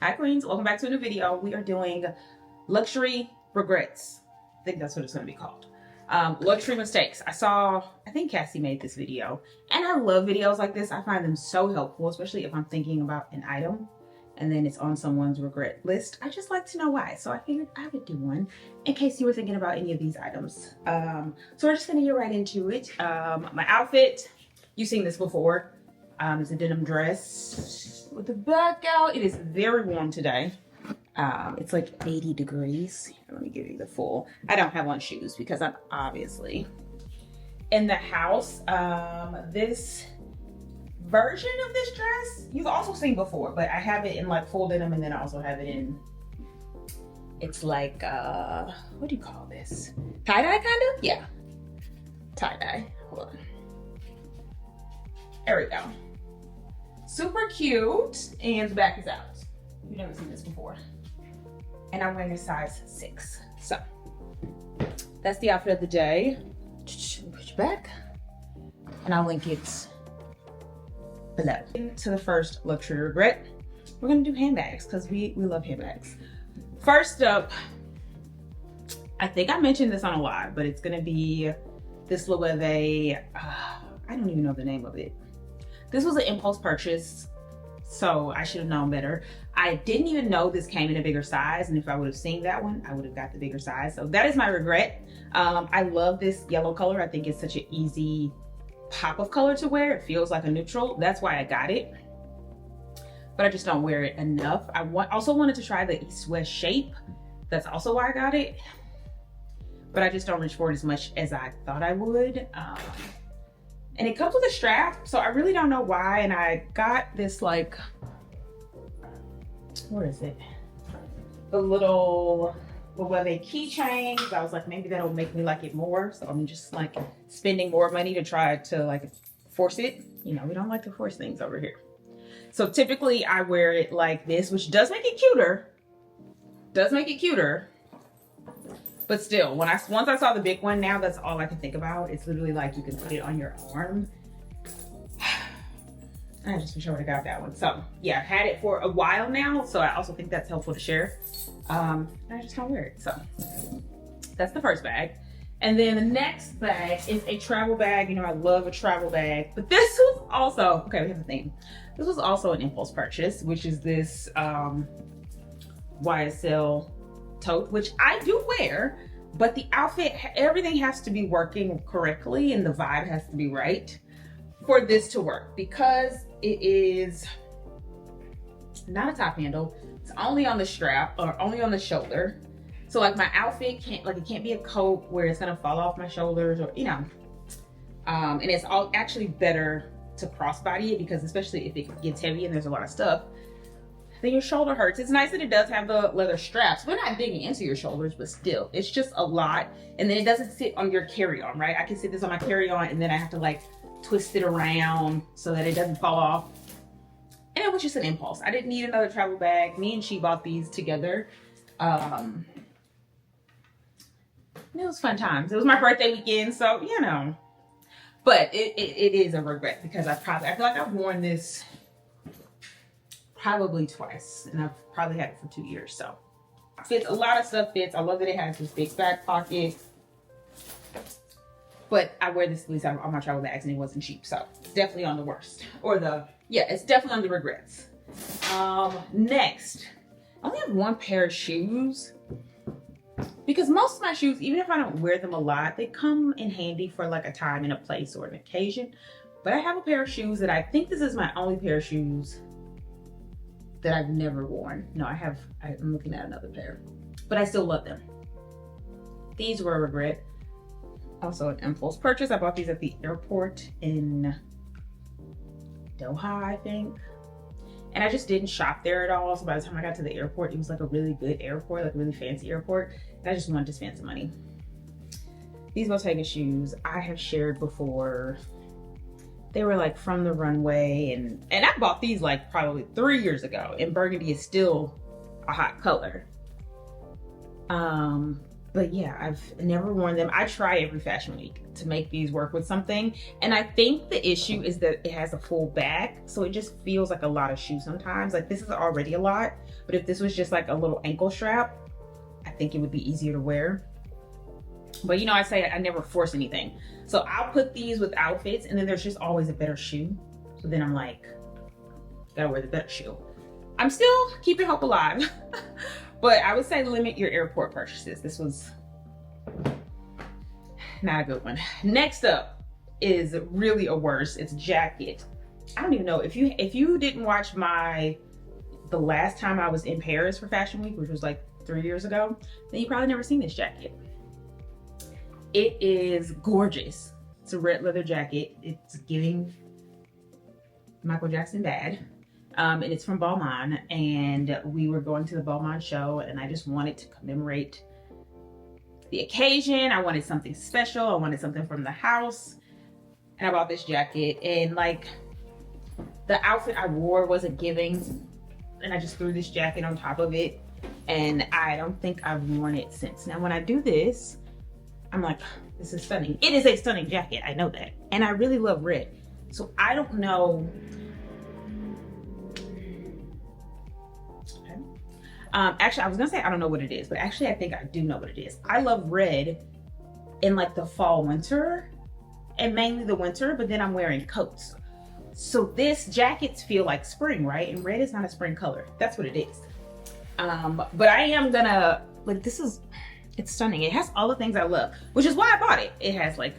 Hi Queens, welcome back to a new video. We are doing luxury regrets. I think that's what it's going to be called. Luxury mistakes. I think Cassie made this video and I love videos like this. I find them so helpful, especially if I'm thinking about an item and then it's on someone's regret list. I just like to know why. So I figured I would do one in case you were thinking about any of these items. So we're just going to get right into it. My outfit, you've seen this before. It's a denim dress with the back out. It is very warm today. It's like 80 degrees. Let me give you the full. I don't have on shoes because I'm obviously in the house. This version of this dress you've also seen before, but I have it in like full denim, and then I also have it in, it's like, what do you call this? Tie-dye kind of? Yeah, tie-dye. Hold on. There we go. Super cute, and the back is out. You've never seen this before. And I'm wearing a size 6. So that's the outfit of the day. Push back, and I'll link it below. To the first luxury regret, we're gonna do handbags because we love handbags. First up, I think I mentioned this on a live, but it's gonna be this Loewe. I don't even know the name of it. This was an impulse purchase, so I should have known better. I didn't even know this came in a bigger size, and if I would have seen that one, I would have got the bigger size. So that is my regret. I love this yellow color. I think it's such an easy pop of color to wear. It feels like a neutral. That's why I got it, but I just don't wear it enough. I also wanted to try the East-West shape. That's also why I got it, but I just don't reach for it as much as I thought I would. And it comes with a strap, so I really don't know why. And I got this, like, what is it? The little Loewe keychains. I was like, maybe that'll make me like it more. So I'm just like spending more money to try to like force it. You know, we don't like to force things over here. So typically I wear it like this, which does make it cuter. Does make it cuter. But still, once I saw the big one, now that's all I can think about. It's literally like you can put it on your arm. I just wish I would have got that one. So yeah, I've had it for a while now, so I also think that's helpful to share. I just don't wear it. So that's the first bag. And then the next bag is a travel bag. You know, I love a travel bag, but this was also, okay, we have a theme. This was also an impulse purchase, which is this YSL tote, which I do wear, but the outfit, everything has to be working correctly and the vibe has to be right for this to work, because it is not a top handle. It's only on the strap or only on the shoulder. So like my outfit can't, like, it can't be a coat where it's gonna fall off my shoulders, or, you know, and it's all actually better to crossbody it, because especially if it gets heavy and there's a lot of stuff, then your shoulder hurts. It's nice that it does have the leather straps. We're not digging into your shoulders, but still, it's just a lot. And then it doesn't sit on your carry-on, right? I can sit this on my carry-on and then I have to like twist it around so that it doesn't fall off. And it was just an impulse. I didn't need another travel bag. Me and she bought these together. And it was fun times. It was my birthday weekend, so you know. But it is a regret, because I feel like I've worn this probably twice, and I've probably had it for 2 years. So fits, a lot of stuff fits. I love that it has this big back pocket, but I wear this at least on my travel bags, and it wasn't cheap, so it's definitely on the worst, or it's definitely on the regrets. Next, I only have one pair of shoes, because most of my shoes, even if I don't wear them a lot, they come in handy for like a time and a place or an occasion. But I have a pair of shoes that I think this is my only pair of shoes that I've never worn. No, I'm looking at another pair, but I still love them. These were a regret. Also an impulse purchase. I bought these at the airport in Doha, I think. And I just didn't shop there at all. So by the time I got to the airport, it was like a really good airport, like a really fancy airport. And I just wanted to spend some money. These Bottega shoes I have shared before. They were like from the runway, and I bought these like probably 3 years ago, and burgundy is still a hot color. But yeah, I've never worn them. I try every fashion week to make these work with something. And I think the issue is that it has a full back. So it just feels like a lot of shoes sometimes. Like this is already a lot, But if this was just like a little ankle strap, I think it would be easier to wear. But you know, I say I never force anything. So I'll put these with outfits, and then there's just always a better shoe. So then I'm like, gotta wear the better shoe. I'm still keeping hope alive. But I would say limit your airport purchases. This was not a good one. Next up is really a worse. It's a jacket. I don't even know if you didn't watch the last time I was in Paris for Fashion Week, which was like 3 years ago, then you probably never seen this jacket. It is gorgeous. It's a red leather jacket. It's giving Michael Jackson bad. And it's from Balmain, and we were going to the Balmain show, and I just wanted to commemorate the occasion. I wanted something special. I wanted something from the house, and I bought this jacket. And like, the outfit I wore wasn't giving, and I just threw this jacket on top of it, and I don't think I've worn it since. Now when I do this, I'm like, this is stunning. It is a stunning jacket, I know that, and I really love red. So I don't know. Actually, I was gonna say I don't know what it is, but actually I think I do know what it is. I love red in like the fall, winter, and mainly the winter, but then I'm wearing coats. So this jackets feel like spring, right? And red is not a spring color. That's what it is. But I am gonna, like, it's stunning. It has all the things I love, which is why I bought it. It has like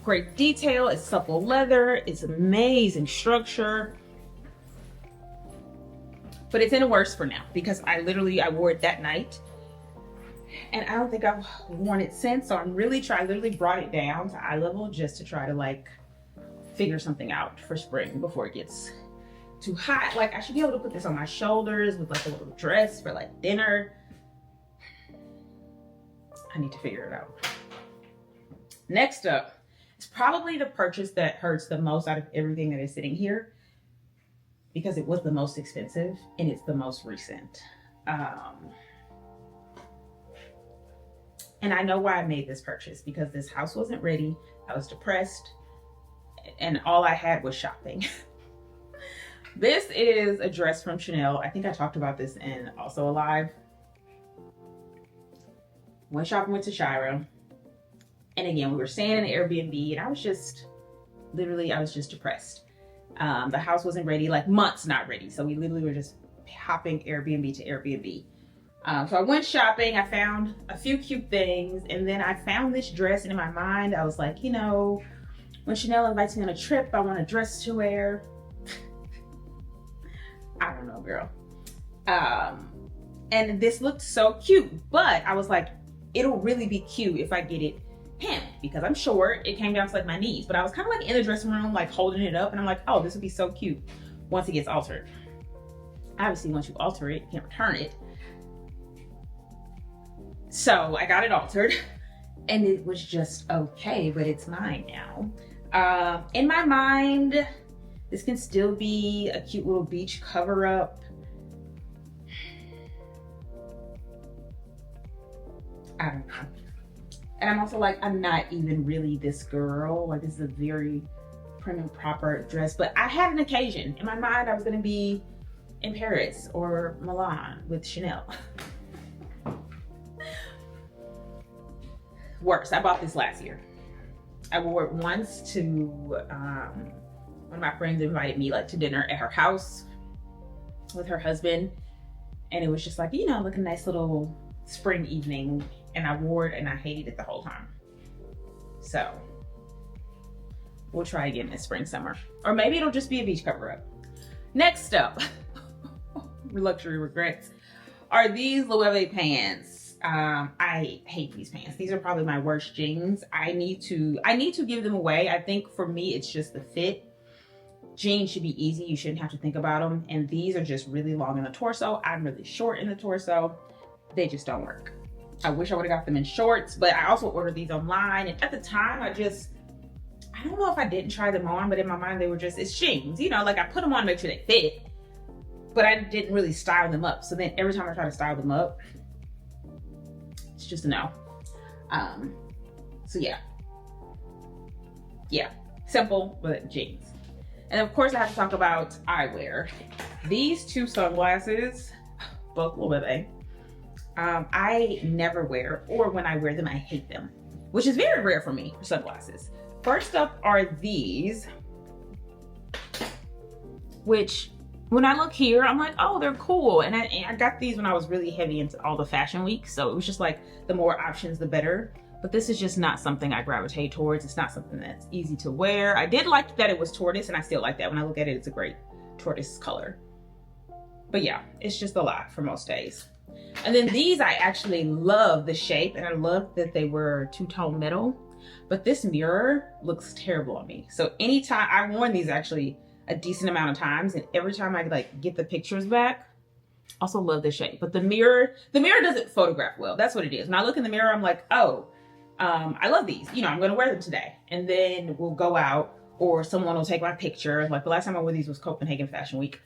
great detail, it's supple leather, it's amazing structure. But it's in a worse for now because I wore it that night, and I don't think I've worn it since. So I'm really I literally brought it down to eye level just to try to like figure something out for spring before it gets too hot. Like, I should be able to put this on my shoulders with like a little dress for like dinner. I need to figure it out. Next up, it's probably the purchase that hurts the most out of everything that is sitting here, because it was the most expensive and it's the most recent. And I know why I made this purchase, because this house wasn't ready. I was depressed and all I had was shopping. This is a dress from Chanel. I think I talked about this in also a live. Went shopping with Tashira. And again, we were staying in an Airbnb, and I was just depressed. The house wasn't ready, like months not ready. So we literally were just hopping Airbnb to Airbnb. So I went shopping, I found a few cute things, and then I found this dress, and in my mind, I was like, you know, when Chanel invites me on a trip, I want a dress to wear. I don't know, girl. And this looked so cute, but I was like, it'll really be cute if I get it hemmed, because I'm short. It came down to like my knees, but I was kind of like in the dressing room, like holding it up, and I'm like, oh, this would be so cute once it gets altered. Obviously, once you alter it, you can't return it. So I got it altered, and it was just okay, but it's mine now. In my mind, this can still be a cute little beach cover up. I don't know. And I'm also like, I'm not even really this girl. Like, this is a very prim and proper dress, but I had an occasion. In my mind, I was gonna be in Paris or Milan with Chanel. Worse, I bought this last year. I wore it once to, one of my friends invited me like to dinner at her house with her husband. And it was just like, you know, like a nice little spring evening. And I wore it and I hated it the whole time. So we'll try again this spring, summer. Or maybe it'll just be a beach cover up. Next up, luxury regrets, are these Loewe pants. I hate these pants. These are probably my worst jeans. I need to give them away. I think for me, it's just the fit. Jeans should be easy. You shouldn't have to think about them. And these are just really long in the torso. I'm really short in the torso. They just don't work. I wish I would have got them in shorts, but I also ordered these online. And at the time, I don't know if I didn't try them on, but in my mind, they were just, it's jeans. You know, like I put them on to make sure they fit, but I didn't really style them up. So then every time I try to style them up, it's just a no. So yeah, simple, but jeans. And of course I have to talk about eyewear. These two sunglasses, both Lil Bebe. I never wear, or when I wear them, I hate them, which is very rare for me for sunglasses. First up are these, which when I look here, I'm like, oh, they're cool. And I got these when I was really heavy into all the fashion weeks. So it was just like, the more options, the better. But this is just not something I gravitate towards. It's not something that's easy to wear. I did like that it was tortoise, and I still like that. When I look at it, it's a great tortoise color. But yeah, it's just a lot for most days. And then these, I actually love the shape, and I love that they were two-tone metal. But this mirror looks terrible on me. So anytime, I've worn these actually a decent amount of times, and every time I like get the pictures back, also love the shape. But the mirror doesn't photograph well. That's what it is. When I look in the mirror, I'm like, oh, I love these. You know, I'm gonna wear them today. And then we'll go out, or someone will take my picture. Like the last time I wore these was Copenhagen Fashion Week.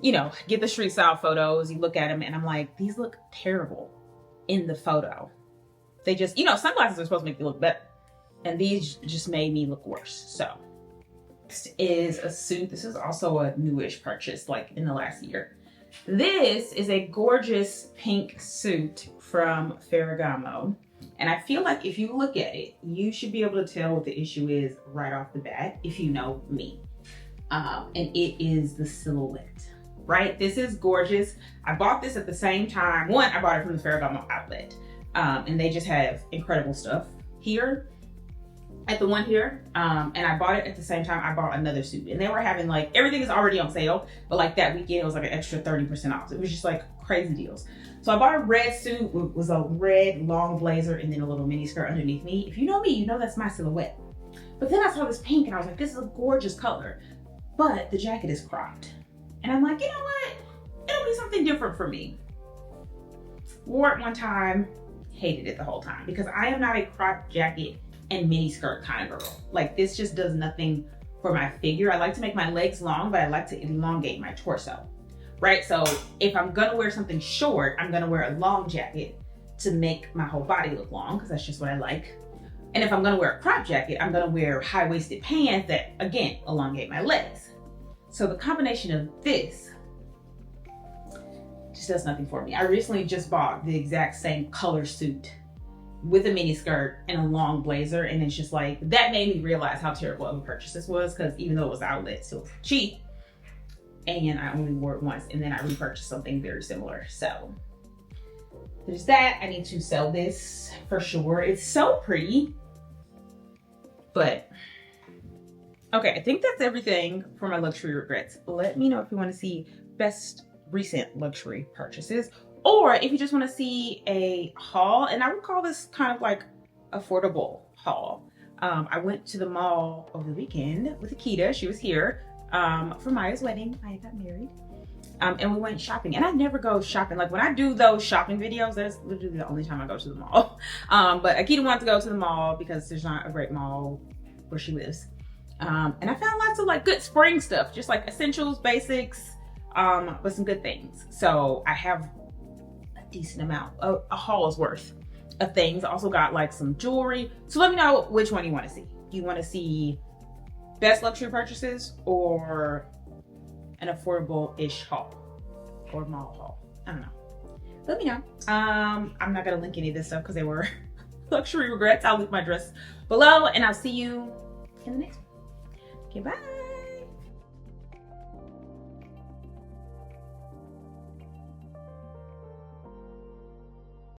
You know, get the street style photos, you look at them, and I'm like, these look terrible in the photo. They just, you know, sunglasses are supposed to make you look better. And these just made me look worse. So this is a suit. This is also a newish purchase, like in the last year. This is a gorgeous pink suit from Ferragamo. And I feel like if you look at it, you should be able to tell what the issue is right off the bat, if you know me. And it is the silhouette, right? This is gorgeous. I bought this at the same time. One, I bought it from the Ferragamo outlet. And they just have incredible stuff here at the one here. And I bought it at the same time I bought another suit. And they were having like, everything is already on sale, but like that weekend it was like an extra 30% off. It was just like crazy deals. So I bought a red suit. It was a red long blazer and then a little mini skirt underneath me. If you know me, you know that's my silhouette. But then I saw this pink and I was like, this is a gorgeous color, but the jacket is cropped. And I'm like, you know what? It'll be something different for me. Wore it one time, hated it the whole time, because I am not a cropped jacket and mini skirt kind of girl. Like this just does nothing for my figure. I like to make my legs long, but I like to elongate my torso, right? So if I'm gonna wear something short, I'm gonna wear a long jacket to make my whole body look long, because that's just what I like. And if I'm gonna wear a crop jacket, I'm gonna wear high-waisted pants that, again, elongate my legs. So the combination of this just does nothing for me. I recently just bought the exact same color suit with a mini skirt and a long blazer, and it's just like, that made me realize how terrible of a purchase this was, because even though it was outlet, still was cheap, and I only wore it once, and then I repurchased something very similar. So there's that. I need to sell this for sure. It's so pretty, but okay, I think that's everything for my luxury regrets. Let me know if you want to see best recent luxury purchases, or if you just want to see a haul. And I would call this kind of like affordable haul. I went to the mall over the weekend with Akita. She was here for Maya's wedding. Maya got married. And we went shopping. And I never go shopping. Like when I do those shopping videos, that's literally the only time I go to the mall. But Akita wanted to go to the mall because there's not a great mall where she lives. And I found lots of like good spring stuff, just like essentials, basics, but some good things. So I have a decent amount, a haul's worth of things. I also got like some jewelry. So let me know which one you want to see. Do you want to see best luxury purchases or an affordable-ish haul or mall haul? I don't know. Let me know. I'm not gonna link any of this stuff because they were luxury regrets. I'll link my dress below, and I'll see you in the next one. Okay, bye.